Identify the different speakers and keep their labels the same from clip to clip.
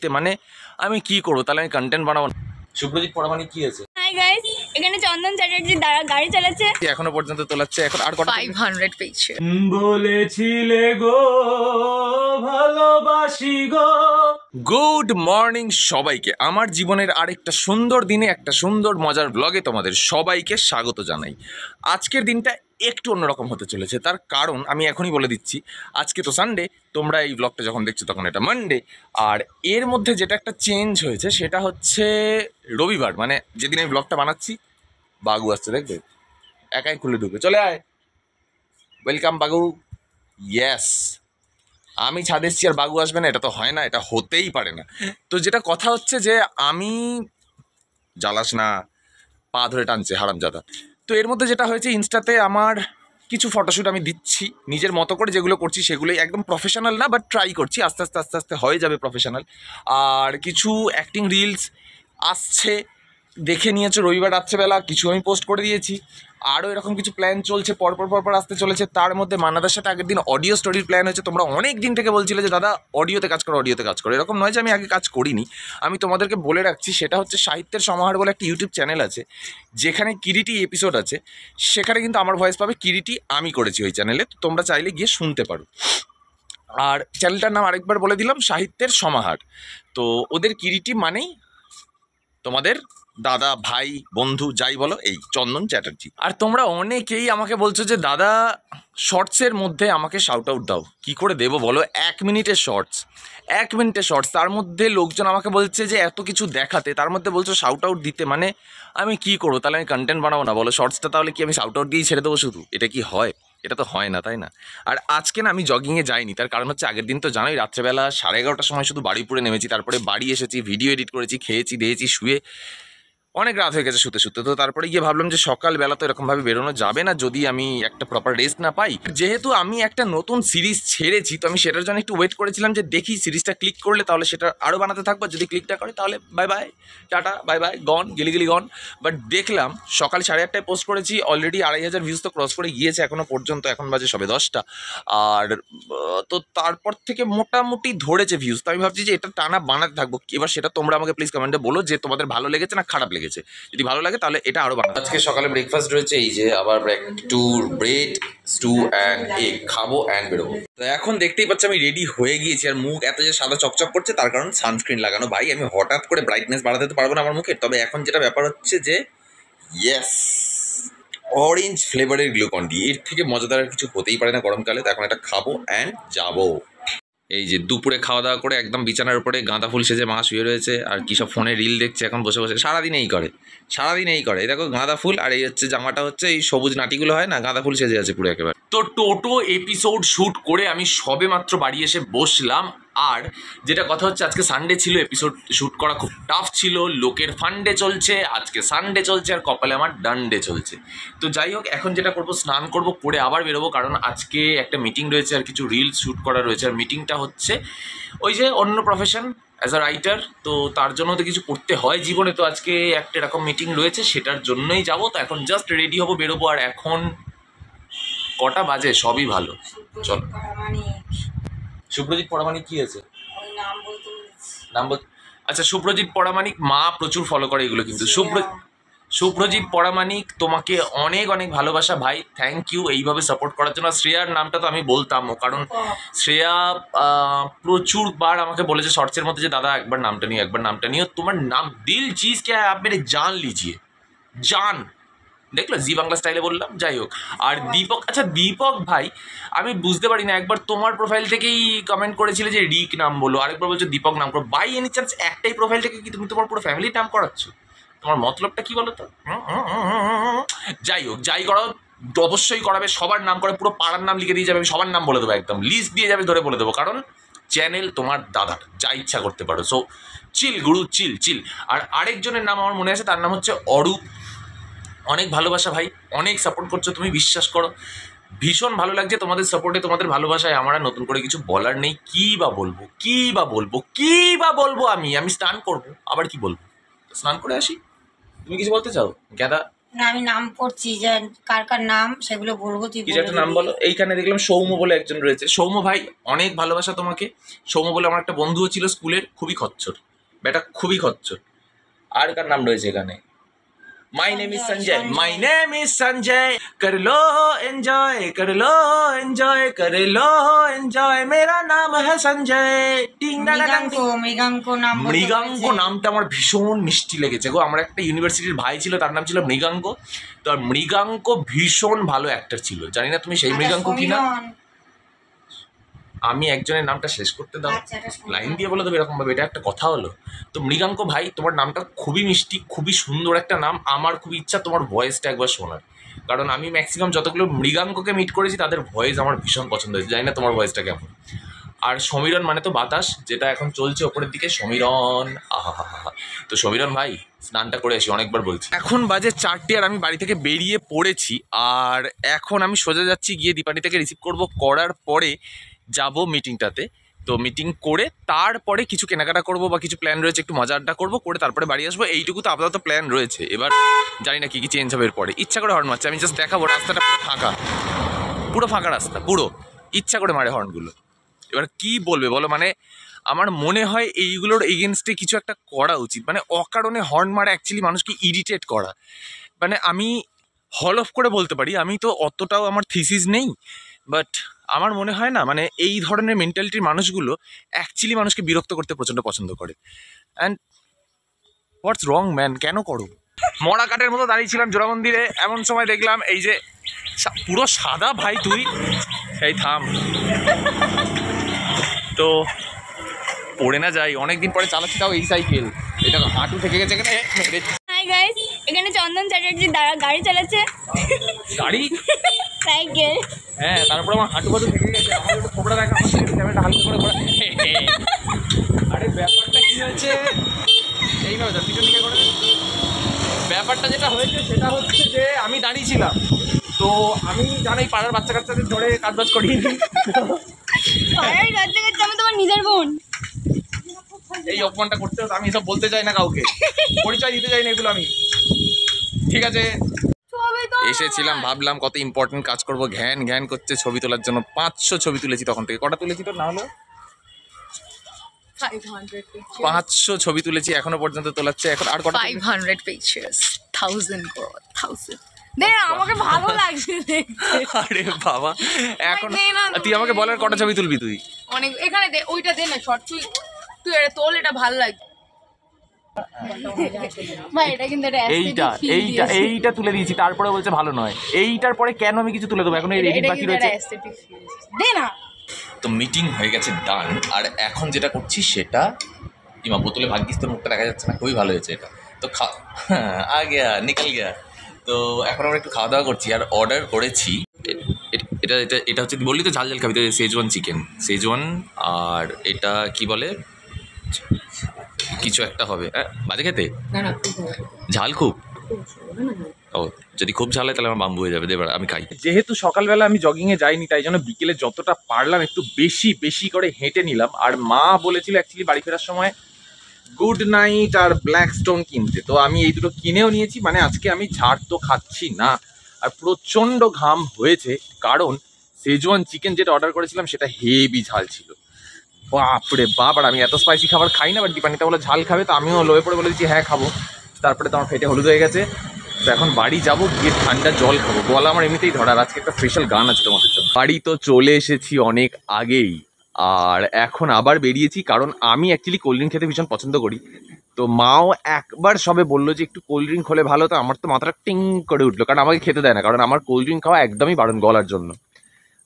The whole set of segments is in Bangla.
Speaker 1: দিতে, মানে আমি কি করবো? তাহলে আমি কন্টেন্ট বানাবো না। শুভ্রজিৎ পরামানিক কি আছে?
Speaker 2: হাই গাইস, এখানে চন্দন চ্যাটার্জি গাড়ি চালাচ্ছে,
Speaker 1: এখনো পর্যন্ত তোলাচ্ছে। এখন আর কত
Speaker 2: 500 পেয়েছে।
Speaker 1: বলেছিলে গো ভালোবাসি গো। গুড মর্নিং সবাইকে, আমার জীবনের আরেকটা সুন্দর দিনে একটা সুন্দর মজার ব্লগে তোমাদের সবাইকে স্বাগত জানাই। আজকের দিনটা একটু অন্যরকম হতে চলেছে, তার কারণ আমি এখনই বলে দিচ্ছি। আজকে তো সানডে, তোমরা এই ব্লগটা যখন দেখছো তখন এটা মানডে। আর এর মধ্যে যেটা একটা চেঞ্জ হয়েছে সেটা হচ্ছে রবিবার, মানে যেদিন আমি ব্লগটা বানাচ্ছি। বাগু আসছে, দেখবে, একাই খুলে ঢুকে, চলে আয়, ওয়েলকাম বাগু। ইয়েস, আমি ছাদে এসছি আর বাগু আসবে না, এটা তো হয় না, এটা হতেই পারে না। তো যেটা কথা হচ্ছে যে আমি, জ্বালাস না, পা ধরে টানছে হারামজাদা। তো এর মধ্যে যেটা হয়েছে, ইনস্টাতে আমার কিছু ফটোশ্যুট আমি দিচ্ছি নিজের মতো করে, যেগুলো করছি সেগুলোই একদম প্রফেশনাল না, বাট ট্রাই করছি, আস্তে আস্তে আস্তে আস্তে হয়ে যাবে প্রফেশনাল। আর কিছু অ্যাক্টিং রিলস আসছে, দেখে নিয়েছো রবিবার রাত্রেবেলা, কিছু আমি পোস্ট করে দিয়েছি। আরও এরকম কিছু প্ল্যান চলছে, পরপর আসতে চলেছে। তার মধ্যে মান্নাদার সাথে আগের দিন অডিও স্টোরির প্ল্যান হয়েছে। তোমরা অনেক দিন থেকে বলছিলে যে দাদা অডিওতে কাজ করো, অডিওতে কাজ করো। এরকম নয় যে আমি আগে কাজ করিনি, আমি তোমাদেরকে বলে রাখছি। সেটা হচ্ছে সাহিত্যের সমাহার বলে একটা ইউটিউব চ্যানেল আছে, যেখানে কিরিটি এপিসোড আছে, সেখানে কিন্তু আমার ভয়েস পাবে। কিরিটি আমি করেছি ওই চ্যানেলে, তো তোমরা চাইলে গিয়ে শুনতে পারো। আর চ্যানেলটার নাম আরেকবার বলে দিলাম, সাহিত্যের সমাহার। তো ওদের কিরিটি মানেই তোমাদের দাদা, ভাই, বন্ধু, যাই বলো, এই চন্দন চ্যাটার্জি। আর তোমরা অনেকেই আমাকে বলছো যে দাদা শর্টসের মধ্যে আমাকে শাউট আউট দাও। কি করে দেবো বলো? 1 মিনিটের শর্টস, 1 মিনিটের শর্টস, তার মধ্যে লোকজন আমাকে বলছে যে এত কিছু দেখাতে, তার মধ্যে বলছো শাউট আউট দিতে, মানে আমি কি করবো? তাহলে আমি কন্টেন্ট বানাবো না বলো? শর্টসটা তাহলে কি আমি শাউট আউট দিয়েই ছেড়ে দেবো শুধু? এটা কি হয়? এটা তো হয় না, তাই না? আর আজকে না আমি জগিংয়ে যাইনি, তার কারণ হচ্ছে আগের দিন তো জানোই রাত্রেবেলা 11:30টার সময় শুধু বাড়িপুরে নেমেছি, তারপরে বাড়ি এসেছি, ভিডিও এডিট করেছি, খেয়েছি দিয়েছি, শুয়ে অনেক রাত হয়ে গেছে শুতে শুতে। তো তারপরে গিয়ে ভাবলাম যে সকালবেলা তো এরকমভাবে বেরোনো যাবে না যদি আমি একটা প্রপার রেস্ট না পাই। যেহেতু আমি একটা নতুন সিরিজ ছেড়েছি, তো আমি সেটার জন্য একটু ওয়েট করেছিলাম যে দেখি সিরিজটা ক্লিক করলে তাহলে সেটা আরও বানাতে থাকবো, যদি ক্লিকটা করে তাহলে bye bye, tata, bye bye, gone, গিলিগিলি গন। বাট দেখলাম সকাল 8:30টায় পোস্ট করেছি, অলরেডি 2,500 ভিউজ তো ক্রস করে গিয়েছে এখনও পর্যন্ত, এখন বাজে সবে 10টা। আর তো তারপর থেকে মোটামুটি ধরেছে ভিউজ। তো আমি ভাবছি যে এটা টানা বানাতে থাকবো। এবার সেটা তোমরা আমাকে প্লিজ কমেন্টে বলো যে তোমাদের ভালো লেগেছে না খারাপ লেগেছে। যদি ভালো লাগে তাহলে এটা আরো বানাবো। আজকে সকালে ব্রেকফাস্ট রয়েছে, এই যে আবার একটু ব্রেড, স্টু অ্যান্ড এগ খাবো অ্যান্ড বেরোবো। তো এখন দেখতেই পাচ্ছি আমি রেডি হয়ে গিয়েছি। আর মুখ এত যে সাদা চকচক করছে তার কারণ সানস্ক্রিন লাগানো। ভাই আমি হঠাৎ করে ব্রাইটনেস বাড়াতে তো পারবো না আমার মুখে। তবে এখন যেটা ব্যাপার হচ্ছে যে ইয়েস, অরেঞ্জ ফ্লেভারের গ্লুকন-ডি, এর থেকে মজাদার আর কিছু হতেই পারে না গরমকালে। তো এখন এটা খাবো অ্যান্ড যাবো। এই যে দুপুরে খাওয়া দাওয়া করে একদম বিছানার উপরে গাঁদা ফুল সেজে মা শুয়ে রয়েছে আর কি সব ফোনে রিল দেখছে এখন বসে বসে। সারাদিন এই করে, সারাদিন এই করে। এই দেখো গাঁদা ফুল, আর এই হচ্ছে জামাটা হচ্ছে এই সবুজ নাটিগুলো হয় না, গাঁদা ফুল সেজে আছে পুরো একেবারে। তো টোটো এপিসোড শ্যুট করে আমি সবে মাত্র বাড়ি এসে বসলাম। আর যেটা কথা হচ্ছে, আজকে সানডে ছিল, এপিসোড শ্যুট করা খুব টাফ ছিল। লোকের ফান্ডে চলছে, আজকে সানডে চলছে, আর কপালে আমার ডানডে চলছে। তো যাই হোক, এখন যেটা করবো, স্নান করবো, করে আবার বেরোবো, কারণ আজকে একটা মিটিং রয়েছে আর কিছু রিলস শ্যুট করা রয়েছে। আর মিটিংটা হচ্ছে ওই যে অন্য প্রফেশন, অ্যাজ আ রাইটার, তো তার জন্য তো কিছু করতে হয় জীবনে। তো আজকে একটা এরকম মিটিং রয়েছে, সেটার জন্যই যাবো। তো এখন জাস্ট রেডি হবো, বেরোবো। আর এখন কটা বাজে? সবই ভালো, চল। শুভ্রজিৎ পরামানিক কি আছে? নাম বল। আচ্ছা, শুভ্রজিৎ পরামানিক মা প্রচুর ফলো করে এগুলো, কিন্তু শুভ্রজিৎ পরামানিক তোমাকে অনেক অনেক ভালোবাসা ভাই, থ্যাংক ইউ এইভাবে সাপোর্ট করার জন্য। শ্রেয়ার নামটা তো আমি বলতাম, কারণ শ্রেয়া প্রচুর বার আমাকে বলেছে শর্টসের মধ্যে যে দাদা একবার নামটা নিও, একবার নামটা নিও। তোমার নাম দিল চিজ কে আপ মেরে জান লিজিয়ে, জান। দেখলো, জি বাংলা স্টাইলে বললাম। যাই হোক, আর দীপক, আচ্ছা দীপক ভাই আমি বুঝতে পারি না, একবার তোমার প্রোফাইল থেকেই কমেন্ট করেছিলে যে রিক নাম বলো, আরেকবার বলছো দীপক নাম করো। বাই এনি চান্স একটাই প্রোফাইল থেকে কি তুমি তোমার পুরো ফ্যামিলির নাম করাচ্ছ? তোমার মতলবটা কি বলো তো? যাই হোক, যাই করো অবশ্যই করাবে, সবার নাম করে, পুরো পাড়ার নাম লিখে দিয়ে যাবে, আমি সবার নাম বলে দেবো, একদম লিস্ট দিয়ে যাবে, ধরে বলে দেবো, কারণ চ্যানেল তোমার দাদার, যা ইচ্ছা করতে পারো। সো চিল গুরু, চিল চিল। আর আরেকজনের নাম আমার মনে আছে, তার নাম হচ্ছে অরূপ। অনেক ভালোবাসা ভাই, অনেক সাপোর্ট করছো তুমি, বিশ্বাস করো ভীষণ ভালো লাগছে তোমাদের সাপোর্টে, তোমাদের ভালোবাসায়। আমার নতুন করে কিছু বলার নেই। কি বা বলবো, কি বা বলবো, কি বা বলবো? আমি স্নান করবো, আবার কি বলবো? স্নান করে আসি। তুমি কিছু বলতে চাও? গ্যাদা
Speaker 3: না আমি নাম করছি যে কার কার নাম সেগুলো বলবো, তুই
Speaker 1: কিছু একটা নাম বলো। এইখানে দেখলাম সৌম্য বলে একজন রয়েছে। সৌম্য ভাই অনেক ভালোবাসা তোমাকে। সৌম্য বলে আমার একটা বন্ধুও ছিল স্কুলের, খুবই খচ্চর বেটা, খুবই খচ্চর। আর কার নাম রয়েছে এখানে? My name is Sanjay, my name is Sanjay, कर लो एंजॉय, कर लो एंजॉय, कर लो एंजॉय, मेरा नाम है संजय।
Speaker 3: মৃগাঙ্ক মৃগাঙ্ক নাম বলতে
Speaker 1: মৃগাঙ্ক
Speaker 3: বলেছে।
Speaker 1: নামটা আমার ভীষণ মিষ্টি লেগেছে গো। আমার একটা ইউনিভার্সিটির ভাই ছিল, তার নাম ছিল মৃগাঙ্ক। তো আর মৃগাঙ্ক ভীষণ ভালো অ্যাক্টর ছিল। জানি না তুমি সেই
Speaker 3: আচ্ছা,
Speaker 1: মৃগাঙ্ক কিনা।
Speaker 3: সমীরণ।
Speaker 1: আমি একজনের নামটা শেষ করতে দাও,
Speaker 3: আচ্ছা, এটা সমীরণ।
Speaker 1: লাইন দিয়ে বলে দেবো এরকম ভাবে, এটা একটা কথা হলো? তো মৃগাঙ্ক ভাই, তোমার নামটা খুবই মিষ্টি, খুবই সুন্দর একটা নাম। আমার খুব ইচ্ছা তোমার ভয়েসটা একবার শোনার, কারণ আমি ম্যাক্সিমাম যতগুলো মৃগাঙ্ককে মিট করেছি তাদের ভয়েস আমার ভীষণ পছন্দ হয়েছে। জানি না তোমার ভয়েসটা কেমন। আর সমীরণ মানে তো বাতাস, যেটা এখন চলছে ওপরের দিকে, সমীরণ। আহা হা হা। তো সমীরণ ভাই, স্নানটা করে আসি, অনেকবার বলছি। এখন বাজে 4টে আর আমি বাড়ি থেকে বেরিয়ে পড়েছি। আর এখন আমি সোজা যাচ্ছি গিয়ে দীপানি থেকে রিসিভ করব, করার পরে যাব মিটিংটাতে। তো মিটিং করে তারপরে কিছু কেনাকাটা করবো বা কিছু প্ল্যান রয়েছে, একটু মজা আড্ডা করবো, করে তারপরে বাড়ি আসবো। এইটুকু তো আপাতত প্ল্যান রয়েছে। এবার জানি না কি কি চেঞ্জ হবে এরপরে। ইচ্ছা করে হর্ন মারছে, আমি জাস্ট দেখাবো। রাস্তাটা পুরো ফাঁকা, পুরো ফাঁকা রাস্তা, পুরো ইচ্ছা করে মারে হর্নগুলো। এবার কি বলবে বলো? মানে আমার মনে হয় এইগুলোর এগেনস্টে কিছু একটা করা উচিত। মানে অকারণে হর্ন মারা অ্যাকচুয়ালি মানুষকে ইরিটেট করা। মানে আমি হলফ করে বলতে পারি, আমি তো অতটাও আমার থিসিস নেই, বাট আমার মনে হয় না, মানে এই ধরনের মেন্টালিটির মানুষগুলো অ্যাকচুয়ালি মানুষকে বিরক্ত করতে প্রচণ্ড পছন্দ করে। অ্যান্ড হোয়াটস রং ম্যান, কেন করো? মরা কাঠের মতো দাঁড়িয়েছিলাম জোড়া মন্দিরে, এমন সময় দেখলাম এই যে পুরো সাদা ভাই তুই, সেই থাম তো পড়ে না যাই। অনেকদিন পরে চালাচ্ছি, তাও এই সাইকেল, এটা হাঁটু থেকে গেছে এখানে মেরে।
Speaker 2: হাই গাইস, এখানে চন্দন চ্যাটার্জি গাড়ি চালাচ্ছে।
Speaker 1: গাড়ি?
Speaker 2: সাইকেল।
Speaker 1: হ্যাঁ, তারপর আমার হাঁটু ফাটু থেকে গেছে। আমার একটু খোপড়া দেখা, আমার ক্যামেরাটা হালকা করে ঘোরা। আরে ব্যাপারটা কি হয়েছে, এইভাবে যা পিছন দিকে করে। ব্যাপারটা যেটা হয়েছে সেটা হচ্ছে যে আমি দাঁড়িয়েছিলাম, তো আমি জানাই পাড়ার বাচ্চা কাচ্চাদের ধরে কাজবাজ করি।
Speaker 2: আরে গাড়ি চালাচ্ছে, আমি তোমার নিজের বোন।
Speaker 1: এই অপমানটা করতে হতো। আমি এসব বলতে চাই না কাউকে, পরিচয় দিতে চাই না এগুলো আমি। ঠিক আছে, এসেছিলাম, ভাবলাম কত ইম্পর্টেন্ট কাজ করবো, ঘ্যান ঘ্যান করছে ছবি তোলার জন্য। 500 ছবি তুলেছি তখন থেকে। কটা তুলেছি তোর না হলো? 500 ছবি তুলেছি এখনো পর্যন্ত তোলাচ্ছে। এখন আর কটা?
Speaker 2: 500 pictures, 1000 bro, 1000। দে আমাকে ভালো লাগছে দেখতে।
Speaker 1: আরে বাবা, এখন
Speaker 2: দে না,
Speaker 1: তুই আমাকে বলার কটা ছবি তুলবি তুই?
Speaker 2: অনেক। এখানে দে, ওইটা দে না শর্ট, তুই এটা তোল, এটা ভালো লাগছে ভাই। এটা কিন্তু
Speaker 1: এইটা তুলে দিয়েছি, তারপরে বলছে ভালো নয়। এইটার পরে কেন আমি কিছু তুলে দেবো? এখন এই এডিট বাকি রয়েছে।
Speaker 2: দে না।
Speaker 1: তো মিটিং হয়ে গেছে, ডান। আর এখন যেটা করছি সেটা, ইমা বোতলে ভাগ্যিস তোর মুখটা দেখা যাচ্ছে না, খুবই ভালো হয়েছে এটা। তো আ গিয়া নিকাল গিয়া। তো এখন আমরা একটু খাওয়া দাওয়া করছি আর অর্ডার করেছি। এটা এটা এটা হচ্ছে, বললি তো ঝাল ঝাল খাবি, তো শেজওয়ান চিকেন, শেজওয়ান। আর এটা কি বলে, কিছু একটা হবে বাজে খেতে, ঝাল খুব। ও যদি খুব ঝাল হয় তাহলে আমার বাম্বু হয়ে যাবে, দেবার আমি খাই। যেহেতু সকালবেলা আমি জগিংয়ে যাইনি, তাই জন্য বিকেলে যতটা পারলাম একটু বেশি বেশি করে হেঁটে নিলাম। আর মা বলেছিল অ্যাকচুয়ালি বাড়ি ফেরার সময় গুড নাইট আর ব্ল্যাক স্টোন কিনতে, তো আমি এই দুটো কিনেও নিয়েছি। মানে আজকে আমি ঝাড় তো খাচ্ছি না। আর প্রচণ্ড ঘাম হয়েছে, কারণ শেজওয়ান চিকেন যেটা অর্ডার করেছিলাম সেটা হেভি ঝাল ছিল। বাপরে বাপ! আর আমি এত স্পাইসি খাবার খাই না, বাট দীপানিতা বলে ঝাল খাবে, তো আমিও লোয়ে পড়ে বলেছি হ্যাঁ খাবো। তারপরে তো আমার ফেটে হলুদ হয়ে গেছে। তো এখন বাড়ি যাবো, গিয়ে ঠান্ডা জল খাবো। গলা আমার এমনিতেই ধরা, আর আজকে একটা স্পেশাল গান আছে তোমাদের জন্য। বাড়ি তো চলে এসেছি অনেক আগেই, আর এখন আবার বেরিয়েছি, কারণ আমি অ্যাকচুয়ালি কোল্ড ড্রিঙ্ক খেতে ভীষণ পছন্দ করি। তো মাও একবার সবে বললো যে একটু কোল্ড ড্রিঙ্ক হলে ভালো, তো আমার তো মাথাটা টিং করে উঠলো, কারণ আমাকে খেতে দেয় না, কারণ আমার কোল্ড ড্রিঙ্ক খাওয়া একদমই বারণ গলার জন্য,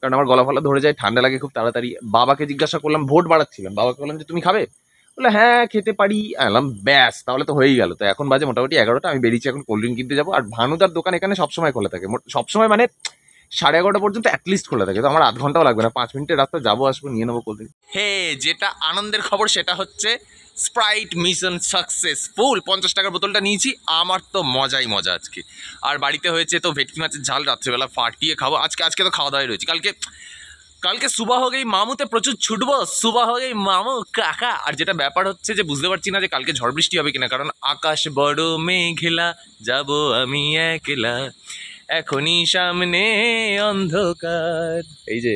Speaker 1: কারণ আমার গলা ফলা ধরে যায়, ঠান্ডা লাগে খুব তাড়াতাড়ি। বাবাকে জিজ্ঞাসা করলাম, ভোট বাড়াচ্ছিলাম, বাবাকে বললাম যে তুমি খাবে, বলে হ্যাঁ খেতে পারি। আলাম ব্যাস, তাহলে তো হয়েই গেল। তো এখন বাজে মোটামুটি 11টা, আমি বেরিয়েছি এখন কোল্ড ড্রিঙ্ক কিনতে যাবো। আর ভানুদার দোকান এখানে সবসময় খোলা থাকে, সবসময় মানে 11:30 পর্যন্ত অ্যাটলিস্ট খোলা থাকে। তো আমার আধ ঘন্টাও লাগবে না, 5 মিনিটের রাস্তা, যাবো আসবো, নিয়ে নেবো কোল্ড ড্রিঙ্ক। হে, যেটা আনন্দের খবর সেটা হচ্ছে স্প্রাইট মিশন সাকসেসফুল। 50 টাকার বোতলটা নিয়েছি, আমার তো মজাই মজা আজকে। আর বাড়িতে হয়েছে তো ভেটকি মাছের ঝাল, রাত্রেবেলা ফাটিয়ে খাবো। আজকে তো খাওয়া দাওয়াই রয়েছে। কালকে কালকে সুবা হয়ে গেই মামুতে প্রচুর ছুটবো, সুবা হয়ে গেই মামু কাকা। আর যেটা ব্যাপার হচ্ছে যে বুঝতে পারছি না যে কালকে ঝড় বৃষ্টি হবে কিনা, কারণ আকাশ বড় মেঘলা, যাব আমি একলা, এখনই সামনে অন্ধকার। এই যে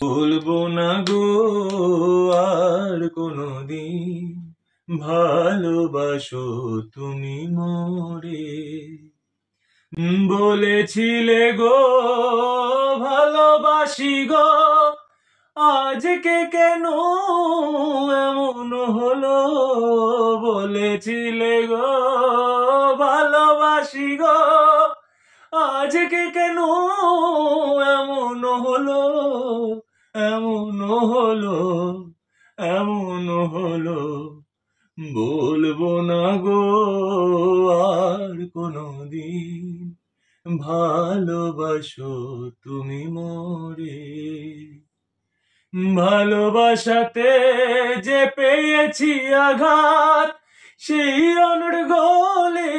Speaker 1: বলবো না গো আর কোনোদিন, ভালোবাসো তুমি মোরে, বলেছিলে গো ভালোবাসি গো, আজকে কেন এমন হলো, বলেছিলে গো ভালোবাসি গো, আজকে কেন এমন হলো, এমন হলো, এমন হলো, বলবো না গো আর কোনোদিন, ভালোবাসো তুমি মোরে। ভালোবাসাতে যে পেয়েছি আঘাত, সেই অনর্গলে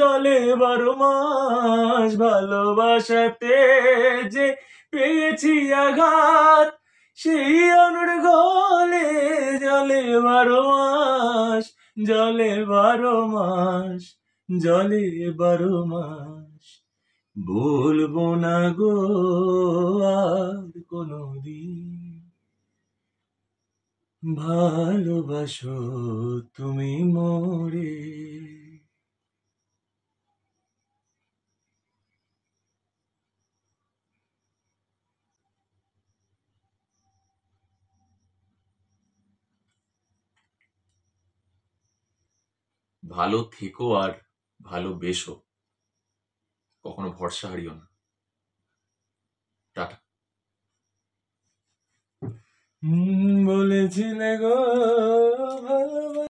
Speaker 1: জলে 12 মাস। ভালোবাসাতে যে পেয়েছি আঘাত, সেই অনর্গলে জলে 12 মাস, জলে 12 মাস, জলে 12 মাস। বলবো না গো আর কোনোদিন, ভালোবাসো তুমি মোরে। ভালো থেকো আর ভালোবেসো, কখনো ভরসা হারিও না। টাটা। বলেছিলে গো ভালোবাসা